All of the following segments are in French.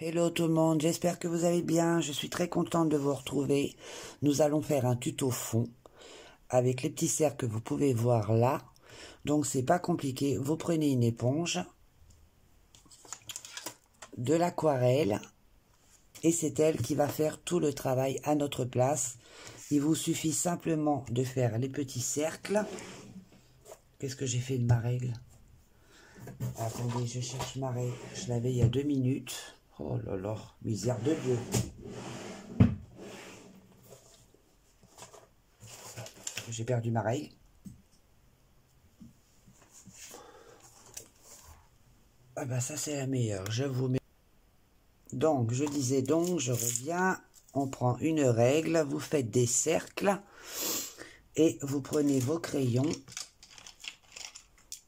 Hello tout le monde, j'espère que vous allez bien, je suis très contente de vous retrouver. Nous allons faire un tuto fond avec les petits cercles que vous pouvez voir là. Donc c'est pas compliqué, vous prenez une éponge, de l'aquarelle et c'est elle qui va faire tout le travail à notre place. Il vous suffit simplement de faire les petits cercles. Qu'est-ce que j'ai fait de ma règle? Attendez, je cherche ma règle, je l'avais il y a 2 minutes. Oh là là, misère de Dieu. J'ai perdu ma règle. Ah bah ça c'est la meilleure, je vous mets. Donc, je disais donc, je reviens, on prend une règle, vous faites des cercles et vous prenez vos crayons.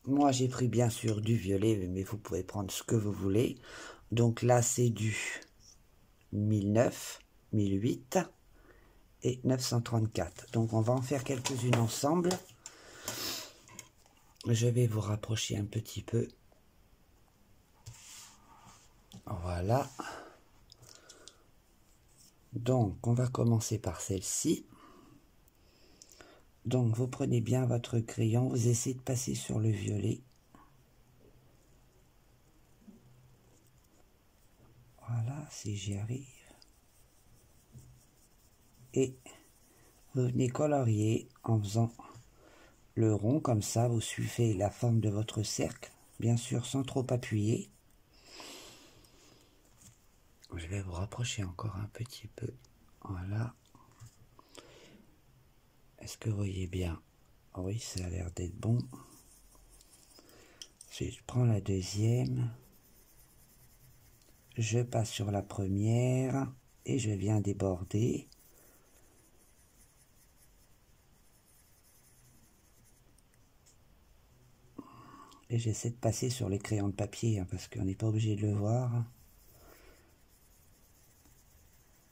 Moi j'ai pris bien sûr du violet, mais vous pouvez prendre ce que vous voulez. Donc là c'est du 1009, 1008 et 934. Donc on va en faire quelques-unes ensemble. Je vais vous rapprocher un petit peu. Voilà. Donc on va commencer par celle-ci. Donc vous prenez bien votre crayon, vous essayez de passer sur le violet. Voilà, si j'y arrive. Et vous venez colorier en faisant le rond comme ça, vous suivez la forme de votre cercle, bien sûr sans trop appuyer. Je vais vous rapprocher encore un petit peu. Voilà. Est-ce que vous voyez bien? Oui, ça a l'air d'être bon. Ensuite, je prends la deuxième. Je passe sur la première et je viens déborder. Et j'essaie de passer sur les crayons de papier, hein, parce qu'on n'est pas obligé de le voir.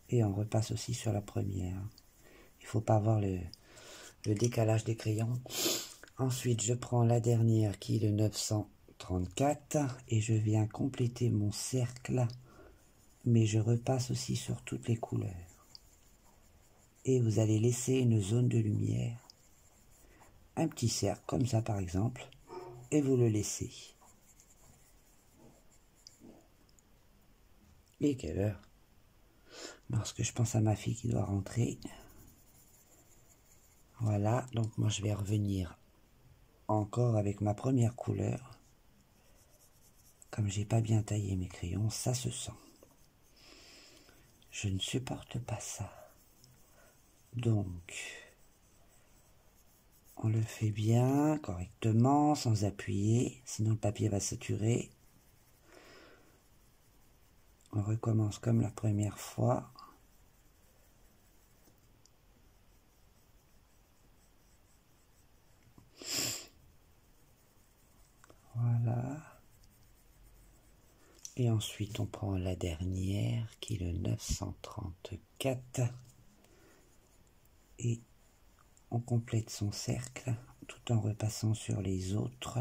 Et on repasse aussi sur la première. Il ne faut pas voir le décalage des crayons. Ensuite, je prends la dernière qui est le 934 et je viens compléter mon cercle, mais je repasse aussi sur toutes les couleurs. Et vous allez laisser une zone de lumière, un petit cercle comme ça par exemple, et vous le laissez. Et quelle heure? Parce que je pense à ma fille qui doit rentrer. Voilà, donc moi je vais revenir encore avec ma première couleur. Comme j'ai pas bien taillé mes crayons, ça se sent. Je ne supporte pas ça. Donc, on le fait bien, correctement, sans appuyer, sinon le papier va saturer. On recommence comme la première fois. Voilà. Et ensuite, on prend la dernière, qui est le 934. Et on complète son cercle, tout en repassant sur les autres.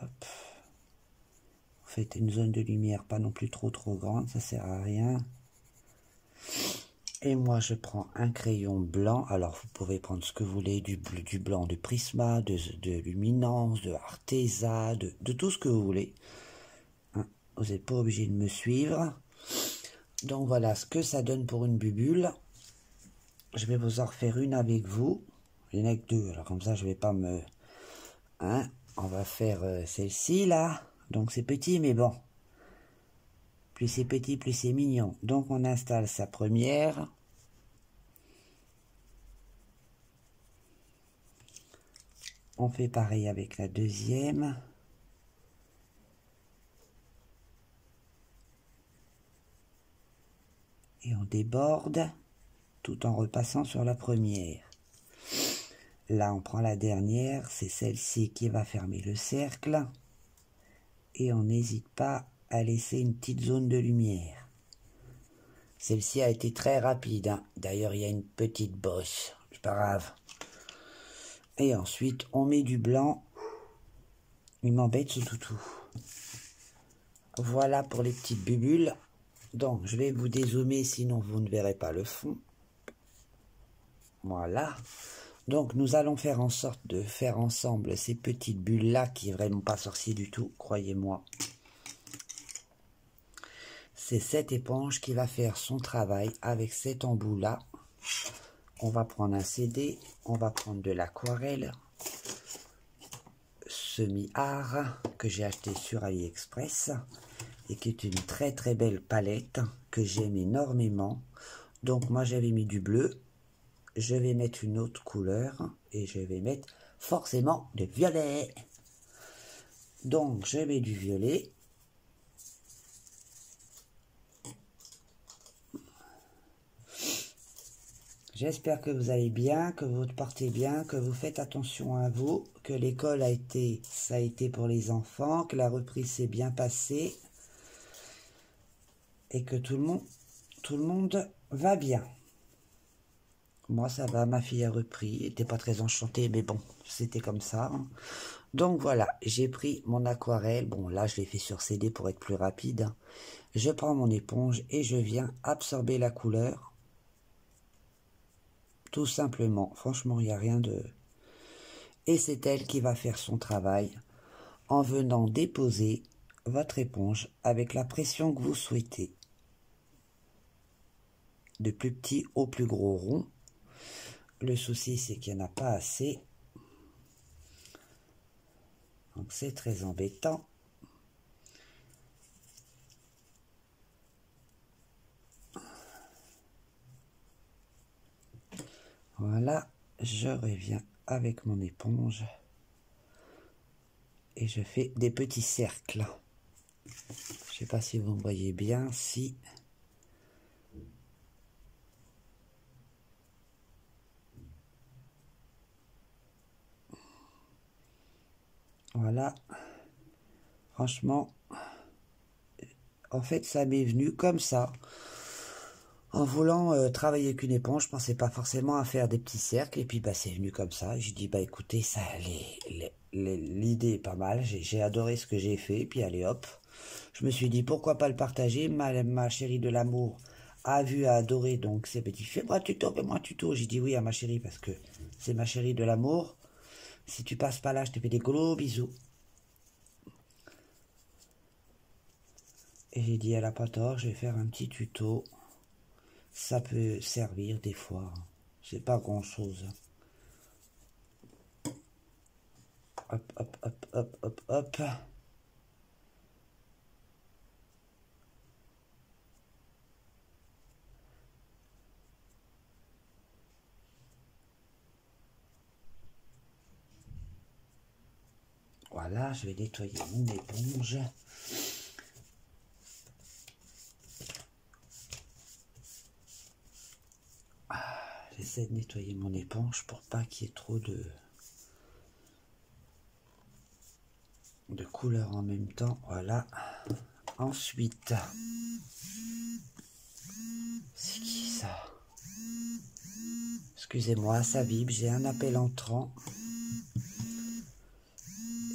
Hop. Vous faites une zone de lumière, pas non plus trop grande, ça sert à rien. Et moi, je prends un crayon blanc. Alors, vous pouvez prendre ce que vous voulez, du blanc de Prisma, de Luminance, de Arteza, de tout ce que vous voulez. Hein, vous n'êtes pas obligé de me suivre. Donc, voilà ce que ça donne pour une bubule. Je vais vous en refaire une avec vous. Il n'y en a que deux, alors comme ça, je ne vais pas me... Hein, on va faire celle-ci, là. Donc, c'est petit, mais bon. Plus c'est petit, plus c'est mignon. Donc, on installe sa première... On fait pareil avec la deuxième. Et on déborde tout en repassant sur la première. Là, on prend la dernière, c'est celle-ci qui va fermer le cercle. Et on n'hésite pas à laisser une petite zone de lumière. Celle-ci a été très rapide, hein. D'ailleurs, il y a une petite bosse. C'est pas grave. Et ensuite, on met du blanc Il m'embête ce toutou. Voilà pour les petites bulles. Donc, je vais vous dézoomer, sinon vous ne verrez pas le fond. Voilà. Donc, nous allons faire en sorte de faire ensemble ces petites bulles-là, qui est vraiment pas sorcier du tout, croyez-moi. C'est cette éponge qui va faire son travail avec cet embout-là. On va prendre un CD, on va prendre de l'aquarelle semi-art que j'ai acheté sur AliExpress et qui est une très très belle palette que j'aime énormément. Donc moi j'avais mis du bleu, je vais mettre une autre couleur et je vais mettre forcément du violet. Donc je mets du violet. J'espère que vous allez bien, que vous partez bien, que vous faites attention à vous, que l'école ça a été pour les enfants, que la reprise s'est bien passée et que tout le monde va bien. Moi ça va, ma fille a repris, elle n'était pas très enchantée, mais bon, c'était comme ça. Donc voilà, j'ai pris mon aquarelle, bon là je l'ai fait sur CD pour être plus rapide. Je prends mon éponge et je viens absorber la couleur. Tout simplement, franchement, il n'y a rien de... Et c'est elle qui va faire son travail en venant déposer votre éponge avec la pression que vous souhaitez. De plus petit au plus gros rond. Le souci, c'est qu'il n'y en a pas assez. Donc c'est très embêtant. Voilà, je reviens avec mon éponge et je fais des petits cercles. Je ne sais pas si vous me voyez bien, si... Voilà, franchement, en fait ça m'est venu comme ça. En voulant travailler avec une éponge, je pensais pas forcément à faire des petits cercles, et puis bah c'est venu comme ça. J'ai dit bah écoutez, ça, l'idée est pas mal, j'ai adoré ce que j'ai fait, et puis allez hop. Je me suis dit pourquoi pas le partager. Ma chérie de l'amour a vu, a adoré, donc c'est petit. Fais-moi un tuto. J'ai dit oui à ma chérie parce que c'est ma chérie de l'amour. Si tu passes pas là, je te fais des gros bisous. Et j'ai dit elle a pas tort, je vais faire un petit tuto. Ça peut servir des fois. C'est pas grand chose. Hop, hop, hop, hop, hop, hop. Voilà, je vais nettoyer mon éponge. J'essaie de nettoyer mon éponge pour pas qu'il y ait trop de couleurs en même temps. Voilà. Ensuite, c'est qui ça? Excusez-moi, ça vibre, j'ai un appel entrant.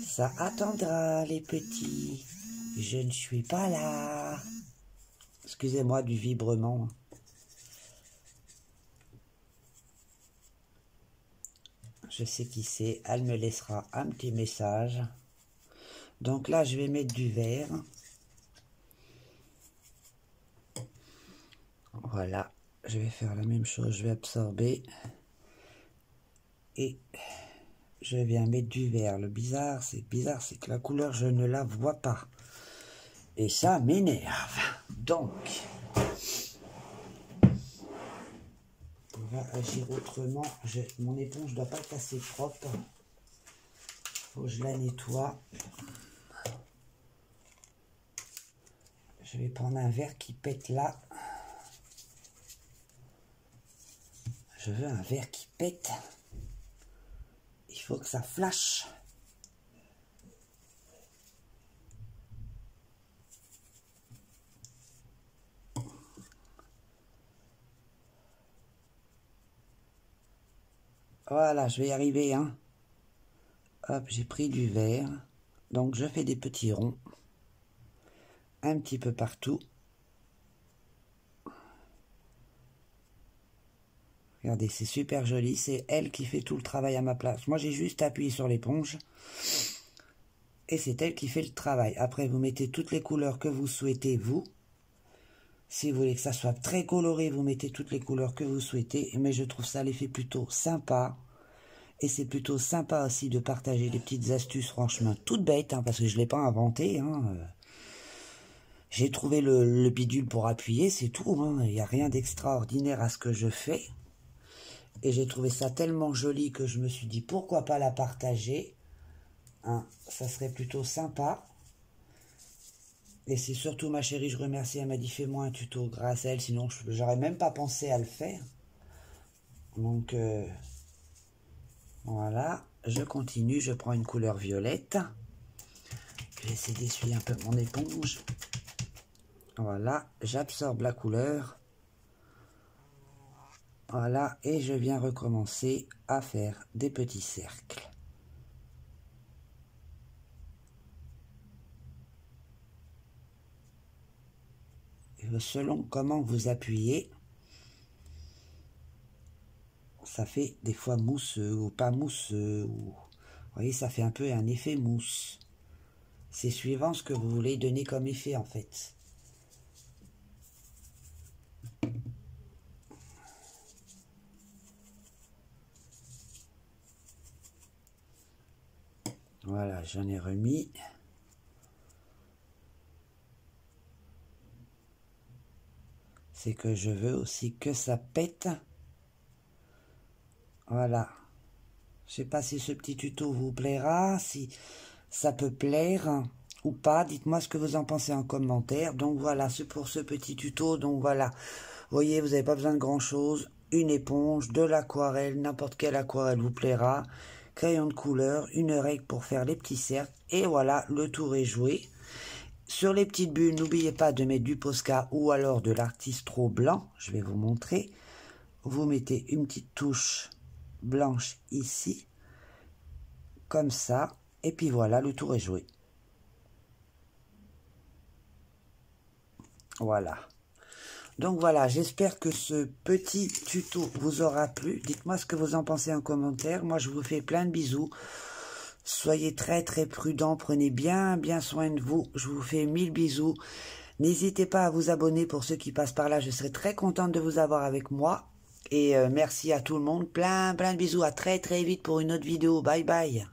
Ça attendra, les petits. Je ne suis pas là. Excusez-moi du vibrement. Je sais qui c'est. Elle me laissera un petit message. Donc là, je vais mettre du vert. Voilà. Je vais faire la même chose. Je vais absorber. Et je viens mettre du vert. Le bizarre, c'est que la couleur, je ne la vois pas. Et ça m'énerve. Donc, on va agir autrement. Mon éponge ne doit pas être assez propre. Faut que je la nettoie. Je vais prendre un verre qui pète là. Je veux un verre qui pète. Il faut que ça flash. Voilà, je vais y arriver, hein. Hop, j'ai pris du verre. Donc je fais des petits ronds un petit peu partout. Regardez, c'est super joli, c'est elle qui fait tout le travail à ma place. Moi j'ai juste appuyé sur l'éponge et c'est elle qui fait le travail. Après vous mettez toutes les couleurs que vous souhaitez vous. Si vous voulez que ça soit très coloré, vous mettez toutes les couleurs que vous souhaitez. Mais je trouve ça l'effet plutôt sympa. Et c'est plutôt sympa aussi de partager des petites astuces, franchement, toutes bêtes, hein, parce que je ne l'ai pas inventé. Hein. J'ai trouvé le bidule pour appuyer, c'est tout. Hein. Il n'y a rien d'extraordinaire à ce que je fais. Et j'ai trouvé ça tellement joli que je me suis dit, pourquoi pas la partager, hein, ça serait plutôt sympa. Et c'est surtout ma chérie, je remercie, elle m'a dit fais-moi un tuto grâce à elle, sinon j'aurais même pas pensé à le faire. Donc voilà, je continue, je prends une couleur violette. Je vais essayer d'essuyer un peu mon éponge. Voilà, j'absorbe la couleur. Voilà, et je viens recommencer à faire des petits cercles. Selon comment vous appuyez, ça fait des fois mousseux ou pas mousseux. Vous voyez, ça fait un peu un effet mousse. C'est suivant ce que vous voulez donner comme effet en fait. Voilà, j'en ai remis. C'est que je veux aussi que ça pète. Voilà. Je sais pas si ce petit tuto vous plaira, si ça peut plaire ou pas. Dites-moi ce que vous en pensez en commentaire. Donc voilà, c'est pour ce petit tuto. Donc voilà, vous voyez, vous n'avez pas besoin de grand-chose. Une éponge, de l'aquarelle, n'importe quelle aquarelle vous plaira. Crayon de couleur, une règle pour faire les petits cercles. Et voilà, le tour est joué. Sur les petites bulles, n'oubliez pas de mettre du Posca ou alors de l'artistro blanc. Je vais vous montrer. Vous mettez une petite touche blanche ici, comme ça. Et puis voilà, le tour est joué. Voilà. Donc voilà, j'espère que ce petit tuto vous aura plu. Dites-moi ce que vous en pensez en commentaire. Moi, je vous fais plein de bisous. Soyez très prudents, prenez bien soin de vous. Je vous fais 1000 bisous. N'hésitez pas à vous abonner pour ceux qui passent par là. Je serai très contente de vous avoir avec moi. Et merci à tout le monde. Plein de bisous. À très vite pour une autre vidéo. Bye bye.